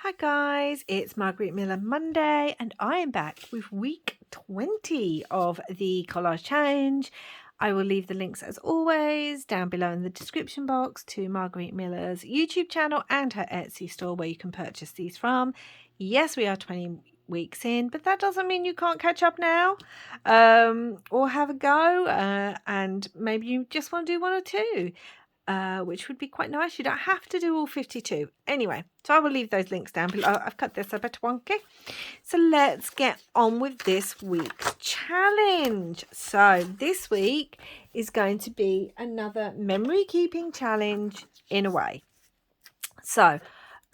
Hi guys, it's Margarete Miller Monday and I am back with week 20 of the collage challenge. I will leave the links as always down below in the description box to Margarete Miller's YouTube channel and her Etsy store where you can purchase these from. Yes, we are 20 weeks in, but that doesn't mean you can't catch up now or have a go and maybe you just want to do one or two. Which would be quite nice. You don't have to do all 52. Anyway, so I will leave those links down below. I've cut this a bit wonky. So let's get on with this week's challenge. So this week is going to be another memory keeping challenge in a way. So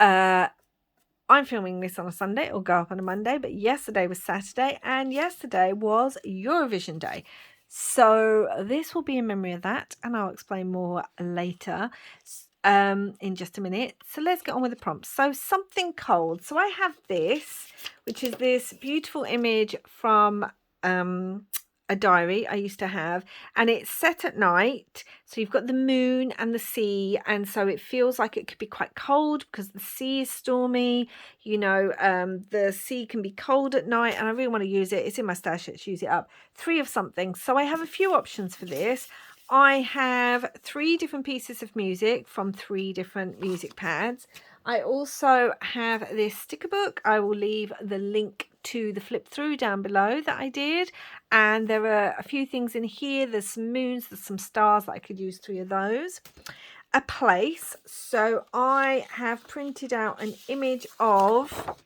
I'm filming this on a Sunday. It'll go up on a Monday, but yesterday was Saturday and yesterday was Eurovision Day. So this will be in memory of that, and I'll explain more later in just a minute. So let's get on with the prompts. So something cold. So I have this, which is this beautiful image from a diary I used to have, and it's set at night, so you've got the moon and the sea, and so it feels like it could be quite cold because the sea is stormy. The sea can be cold at night, and I really want to use it. It's in my stash. Let's use it up. 3 of something. So I have a few options for this. I have 3 different pieces of music from 3 different music pads. I also have this sticker book. I will leave the link to the flip through down below that I did, and there are a few things in here. There's some moons, there's some stars that I could use 3 of those. A place. So I have printed out an image of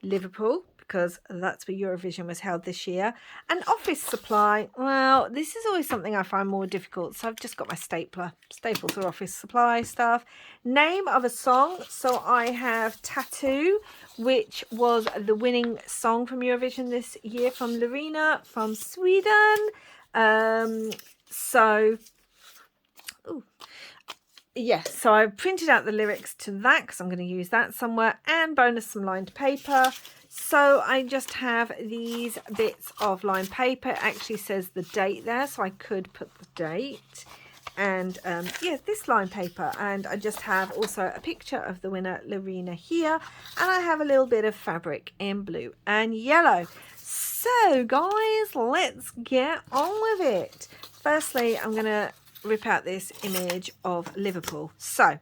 Liverpool because that's where Eurovision was held this year. An office supply. Well, this is always something I find more difficult, so I've just got my stapler. Staples or office supply stuff. Name of a song. So I have Tattoo, which was the winning song from Eurovision this year from Lorena from Sweden. Yes, so I printed out the lyrics to that because I'm going to use that somewhere, and bonus some lined paper. So I just have these bits of lined paper. It actually says the date there, so I could put the date. And this lined paper, and I just have also a picture of the winner, Lorena, here, and I have a little bit of fabric in blue and yellow. So guys, let's get on with it. Firstly, I'm going to rip out this image of Liverpool. So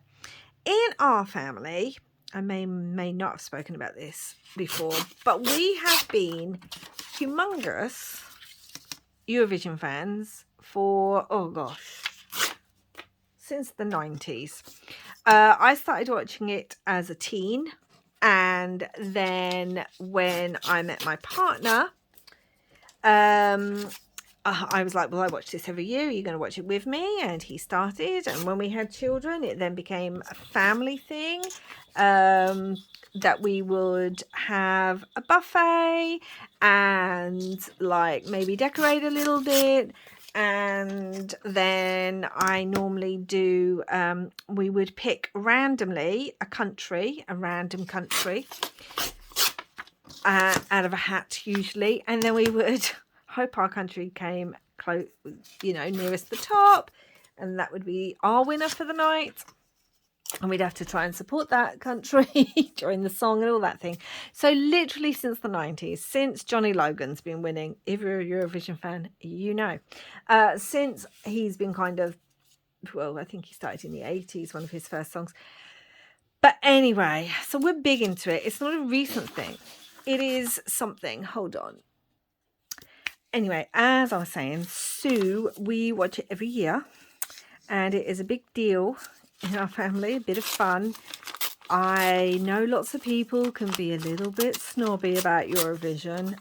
in our family, I may not have spoken about this before, but we have been humongous Eurovision fans for, oh gosh, since the 90s. I started watching it as a teen, and then when I met my partner, I was like, well, I watch this every year. Are you going to watch it with me? And he started. And when we had children, it then became a family thing, that we would have a buffet and like maybe decorate a little bit. And then I normally do, we would pick randomly a random country out of a hat usually. And then we would hope our country came close, nearest the top, and that would be our winner for the night, and we'd have to try and support that country during the song and all that thing. So literally since the 90s, since Johnny Logan's been winning, if you're a Eurovision fan, since he's been kind of, well, I think he started in the 80s, one of his first songs. But anyway, so we're big into it. It's not a recent thing. It is something, hold on. Anyway, as I was saying, Sue, we watch it every year, and it is a big deal in our family, a bit of fun. I know lots of people can be a little bit snobby about Eurovision,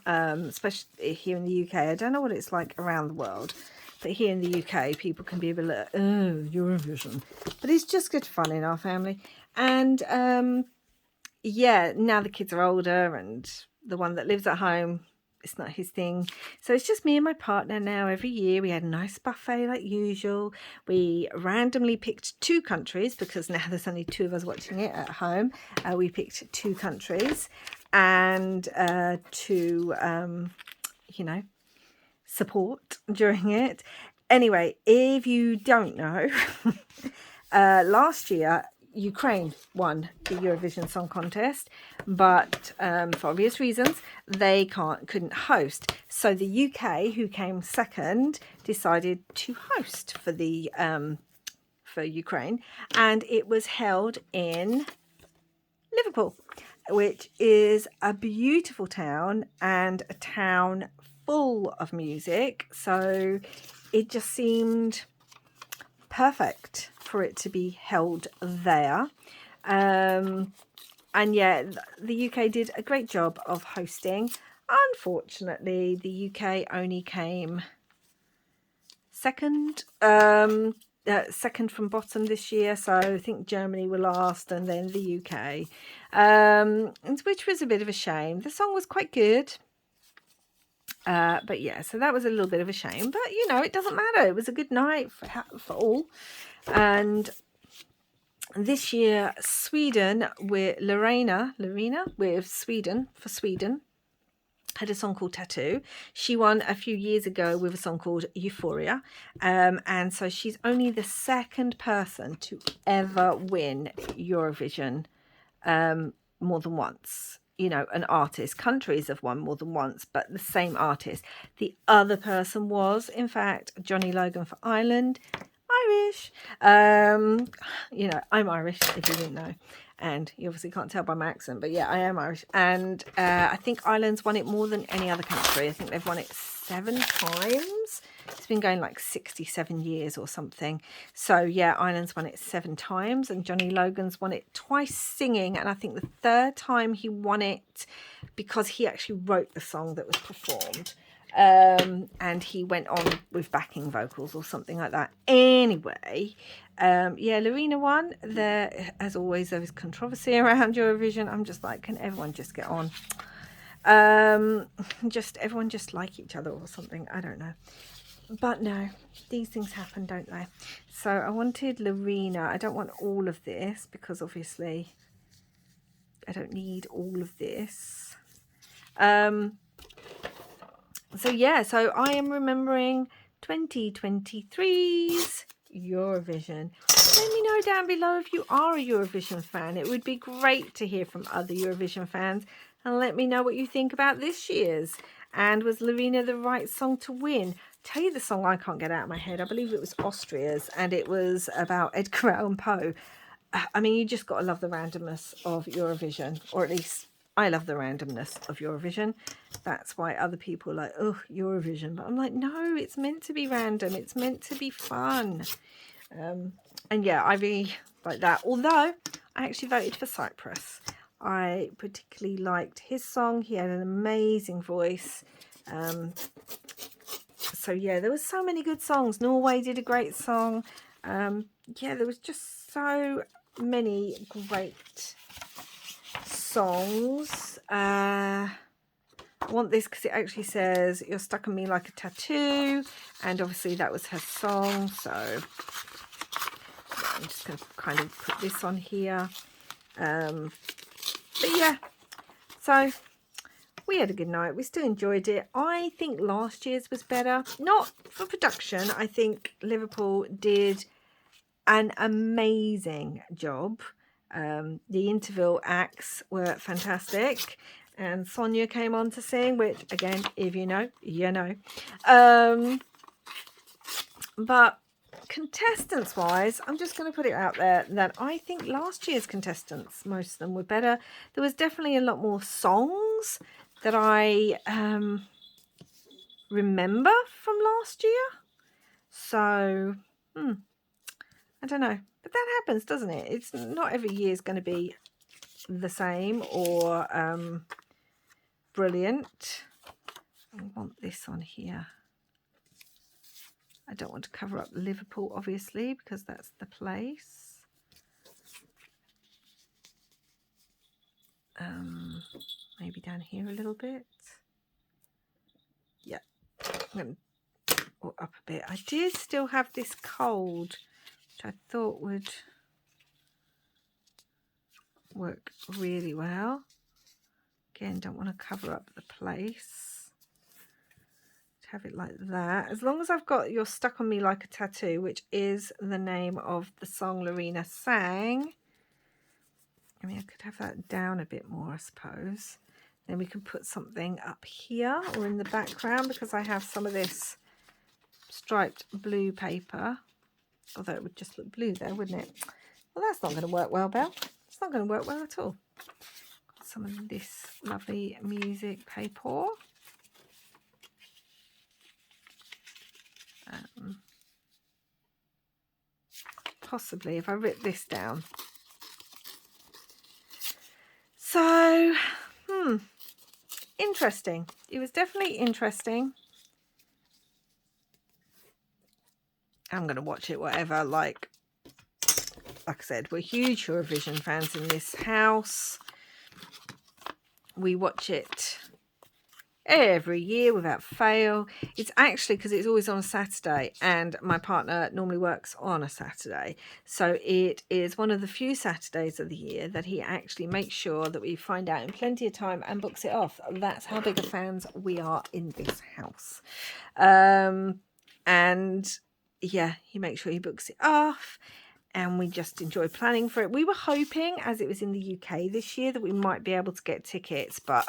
especially here in the UK. I don't know what it's like around the world, but here in the UK, people can be a bit like, oh, Eurovision. But it's just good fun in our family. And now the kids are older, and the one that lives at home, it's not his thing. So it's just me and my partner now every year. We had a nice buffet like usual. We randomly picked 2 countries because now there's only 2 of us watching it at home. We picked 2 countries and to, support during it. Anyway, if you don't know, last year Ukraine won the Eurovision Song Contest, but for obvious reasons they couldn't host. So the UK, who came second, decided to host for the for Ukraine, and it was held in Liverpool, which is a beautiful town and a town full of music. So it just seemed perfect for it to be held there. And yeah, the UK did a great job of hosting. Unfortunately, the UK only came second, second from bottom this year. So I think Germany were last and then the UK, which was a bit of a shame. The song was quite good. But yeah, so that was a little bit of a shame, but you know, it doesn't matter. It was a good night for all. And this year, Sweden with Lorena with Sweden had a song called Tattoo. She won a few years ago with a song called Euphoria. And so she's only the second person to ever win Eurovision more than once. You know, an artist. Countries have won more than once, but the same artist. The other person was, in fact, Johnny Logan for Ireland. Irish. You know, I'm Irish, if you didn't know. And you obviously can't tell by my accent, but yeah, I am Irish. And I think Ireland's won it more than any other country. I think they've won it 7 times. It's been going like 67 years or something. So yeah, Ireland's won it 7 times, and Johnny Logan's won it twice singing. And I think the third time he won it because he actually wrote the song that was performed. And he went on with backing vocals or something like that. Anyway, yeah, Lorena won. There, as always, there was controversy around Eurovision. I'm just like, can everyone just get on? Everyone just like each other or something. I don't know. But no, these things happen, don't they? So I wanted Lorena. I don't want all of this because obviously I don't need all of this. So yeah, so I am remembering 2023's Eurovision. Let me know down below if you are a Eurovision fan. It would be great to hear from other Eurovision fans, and let me know what you think about this year's. And was Lorena the right song to win? Tell you the song I can't get out of my head. I believe it was Austria's, and it was about Edgar Allan Poe. I mean, you just got to love the randomness of Eurovision, or at least I love the randomness of Eurovision. That's why other people are like, oh, Eurovision. But I'm like, no, it's meant to be random. It's meant to be fun. And yeah, I really like that. Although I actually voted for Cyprus. I particularly liked his song. He had an amazing voice. So yeah, there was so many good songs. Norway did a great song. Yeah, there was just so many great songs. I want this because it actually says you're stuck on me like a tattoo, and obviously that was her song. So yeah, I'm just going to kind of put this on here. But yeah, so we had a good night. We still enjoyed it. I think last year's was better. Not for production. I think Liverpool did an amazing job. The interval acts were fantastic, and Sonia came on to sing, which again, if you know, you know. But contestants wise, I'm just going to put it out there that I think last year's contestants, most of them were better. There was definitely a lot more songs that I remember from last year. So I don't know, but that happens, doesn't it? It's not every year is going to be the same or brilliant. I want this on here. I don't want to cover up Liverpool, obviously, because that's the place. Maybe down here a little bit. Yeah, or up a bit. I did still have this cold, which I thought would work really well. Again, don't want to cover up the place. Have it like that. As long as I've got You're Stuck on Me Like a Tattoo, which is the name of the song Lorena sang. I mean, I could have that down a bit more, I suppose. Then we can put something up here or in the background, because I have some of this striped blue paper. Although it would just look blue there, wouldn't it? Well, that's not going to work well, Belle. It's not going to work well at all. Got some of this lovely music paper. Possibly if I rip this down. So, interesting. It was definitely interesting. I'm going to watch it, whatever. Like I said, we're huge Eurovision fans in this house. We watch it every year without fail. It's actually because it's always on a Saturday, and my partner normally works on a Saturday. So it is one of the few Saturdays of the year that he actually makes sure that we find out in plenty of time and books it off. That's how big of fans we are in this house. And yeah, he makes sure he books it off, and we just enjoy planning for it. We were hoping, as it was in the UK this year, that we might be able to get tickets, but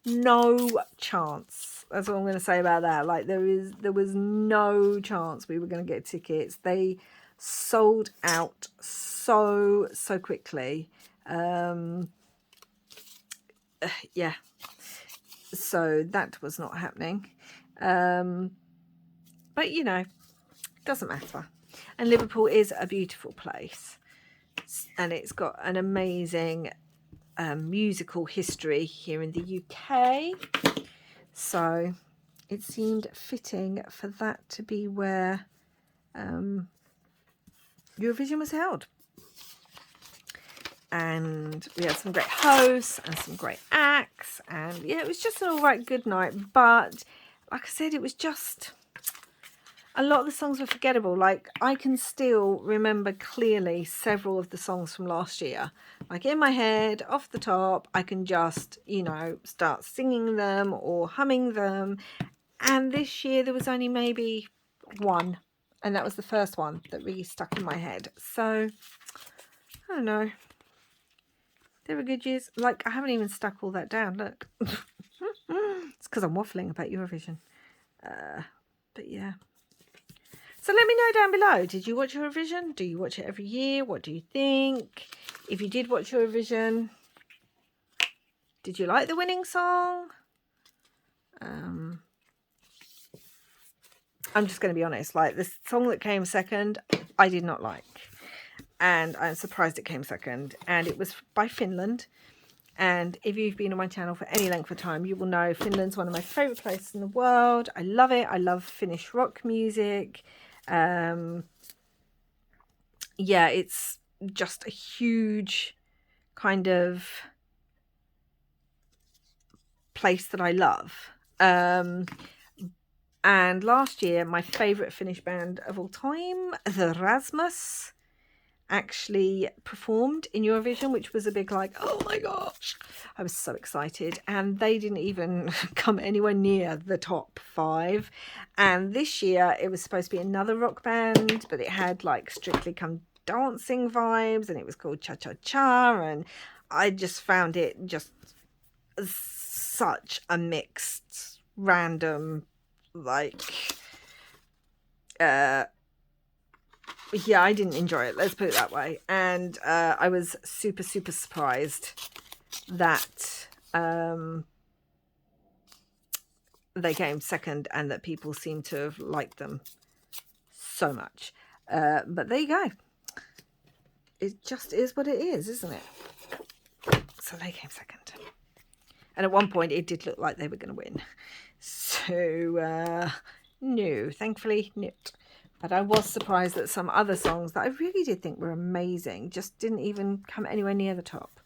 no chance. That's all I'm going to say about that. Like, there was no chance we were going to get tickets. They sold out so quickly. Yeah, so that was not happening. But you know, doesn't matter. And Liverpool is a beautiful place, and it's got an amazing musical history here in the UK. So it seemed fitting for that to be where Eurovision was held. And we had some great hosts and some great acts, and yeah, it was just an all right good night. But like I said, it was just, a lot of the songs were forgettable. Like, I can still remember clearly several of the songs from last year. Like, in my head, off the top, I can just, you know, start singing them or humming them. And this year there was only maybe one, and that was the first one that really stuck in my head. So I don't know. They were good years. Like, I haven't even stuck all that down. Look. It's because I'm waffling about Eurovision. But yeah. So let me know down below. Did you watch Eurovision? Do you watch it every year? What do you think? If you did watch Eurovision, did you like the winning song? I'm just going to be honest. Like, the song that came second, I did not like. And I'm surprised it came second. And it was by Finland. And if you've been on my channel for any length of time, you will know Finland's one of my favourite places in the world. I love it. I love Finnish rock music. Yeah, it's just a huge kind of place that I love. And last year, my favourite Finnish band of all time, the Rasmus, actually performed in Eurovision, which was a big, like, oh my gosh, I was so excited. And they didn't even come anywhere near the top 5. And this year it was supposed to be another rock band, but it had like Strictly Come Dancing vibes, and it was called Cha Cha Cha, and I just found it just such a mixed, random, like, yeah, I didn't enjoy it, let's put it that way. And I was super surprised that they came second and that people seem to have liked them so much. But there you go. It just is what it is, isn't it? So they came second. And at one point it did look like they were going to win. So, no, thankfully not. But I was surprised that some other songs that I really did think were amazing just didn't even come anywhere near the top.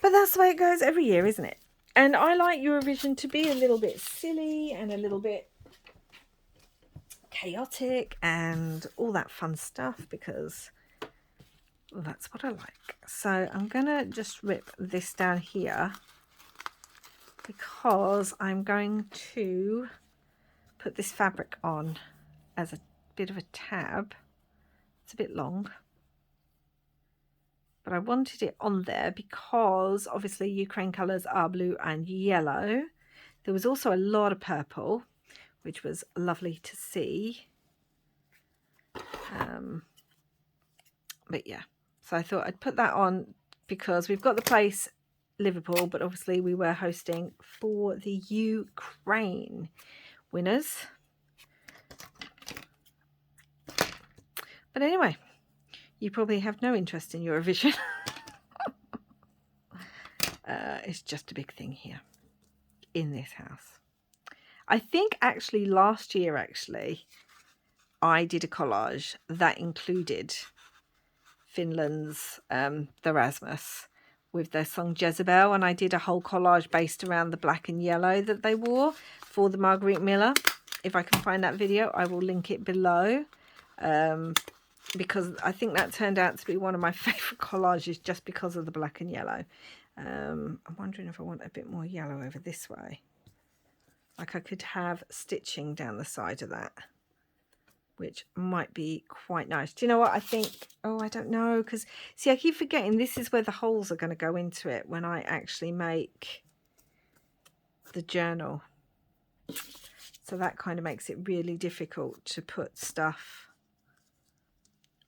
But that's the way it goes every year, isn't it? And I like Eurovision to be a little bit silly and a little bit chaotic and all that fun stuff, because that's what I like. So I'm going to just rip this down here, because I'm going to put this fabric on as a bit of a tab. It's a bit long. but I wanted it on there because obviously Ukraine colours are blue and yellow. There was also a lot of purple, which was lovely to see. But yeah, so I thought I'd put that on because we've got the place Liverpool, but obviously we were hosting for the Ukraine winners. But anyway, you probably have no interest in Eurovision. It's just a big thing here in this house. I think actually last year I did a collage that included Finland's The Rasmus with their song Jezebel, and I did a whole collage based around the black and yellow that they wore for the Margarete Miller. If I can find that video, I will link it below, because I think that turned out to be one of my favourite collages just because of the black and yellow. I'm wondering if I want a bit more yellow over this way. Like I could have stitching down the side of that, which might be quite nice. Do you know what I think? Oh, I don't know, because see, I keep forgetting this is where the holes are going to go into it when I actually make the journal. So that kind of makes it really difficult to put stuff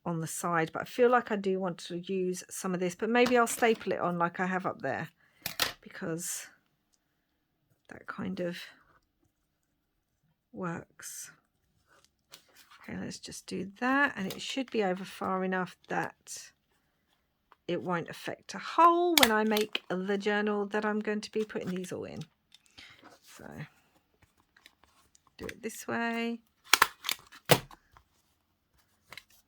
on the side, but I feel like I do want to use some of this, but maybe I'll staple it on like I have up there, because that kind of works. Okay, let's just do that, and it should be over far enough that it won't affect a hole when I make the journal that I'm going to be putting these all in. So do it this way.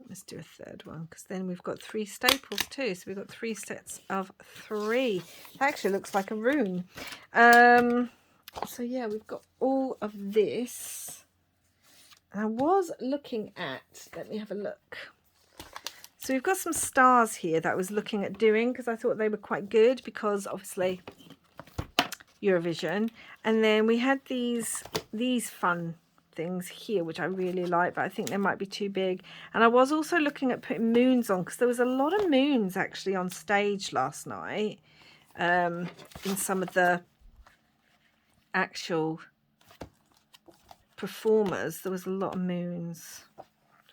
Let's do a third one, because then we've got 3 staples too. So we've got 3 sets of 3. That actually looks like a room. So yeah, we've got all of this. And I was looking at, let me have a look. So we've got some stars here that I was looking at doing because I thought they were quite good, because obviously Eurovision. And then we had these fun things here which I really like, but I think they might be too big. And I was also looking at putting moons on, because there was a lot of moons actually on stage last night, in some of the actual performers. There was a lot of moons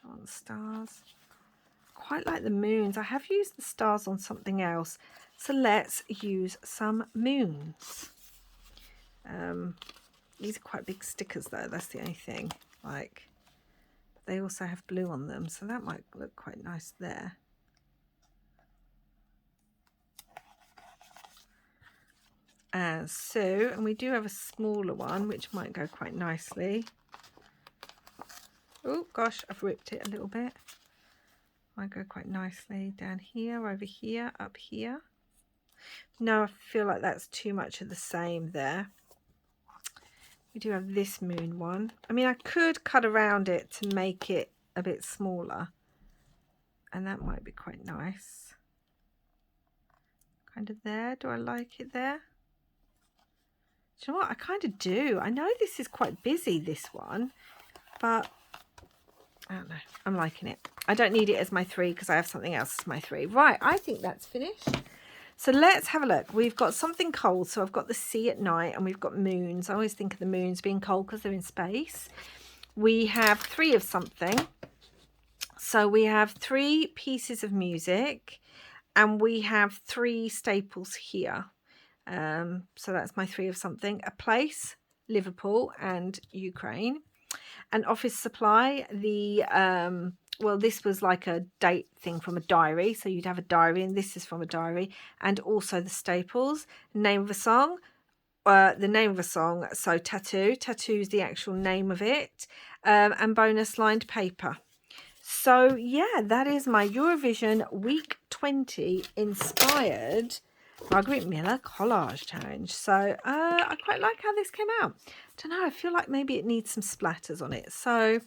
on stars. Quite like the moons. I have used the stars on something else, so let's use some moons. These are quite big stickers though, that's the only thing. Like, they also have blue on them, so that might look quite nice there. And we do have a smaller one which might go quite nicely. Oh gosh, I've ripped it a little bit. Might go quite nicely down here, over here, up here. No, I feel like that's too much of the same there. We do have this moon one. I mean, I could cut around it to make it a bit smaller, and that might be quite nice. Kind of there. Do I like it there? Do you know what? I kind of do. I know this is quite busy, this one, but I don't know. I'm liking it. I don't need it as my 3 because I have something else as my 3. Right, I think that's finished. So let's have a look. We've got something cold. So I've got the sea at night, and we've got moons. I always think of the moons being cold because they're in space. We have 3 of something. So we have 3 pieces of music, and we have 3 staples here. So that's my 3 of something. A place, Liverpool and Ukraine. An office supply, well, this was like a date thing from a diary, so you'd have a diary, and this is from a diary, and also the staples. Name of a song, so tattoo's the actual name of it, and bonus lined paper. So yeah, that is my Eurovision week 20 inspired Margarete Miller collage challenge. So I quite like how this came out. Don't know, I feel like maybe it needs some splatters on it, so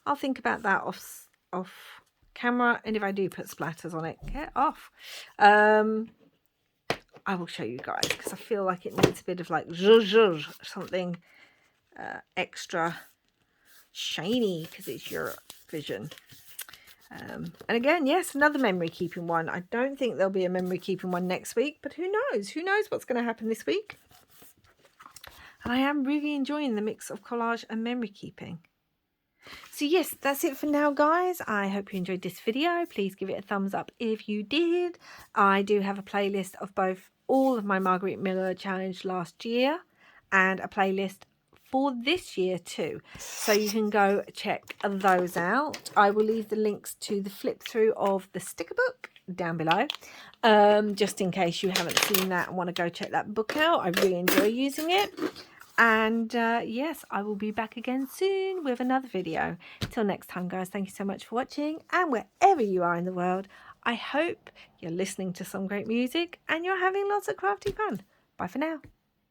I'll think about that off camera, and if I do put splatters on it, get off. I will show you guys, because I feel like it needs a bit of like something extra shiny, because it's Eurovision. And again, yes, another memory keeping one. I don't think there'll be a memory keeping one next week, but who knows? Who knows what's going to happen this week? And I am really enjoying the mix of collage and memory keeping. So yes, that's it for now, guys. I hope you enjoyed this video. Please give it a thumbs up if you did. I do have a playlist of both all of my Margarete Miller challenge last year and a playlist for this year too, so you can go check those out. I will leave the links to the flip through of the sticker book down below, just in case you haven't seen that and want to go check that book out. I really enjoy using it. And yes, I will be back again soon with another video. Till next time, guys, thank you so much for watching, and wherever you are in the world, I hope you're listening to some great music and you're having lots of crafty fun. Bye for now.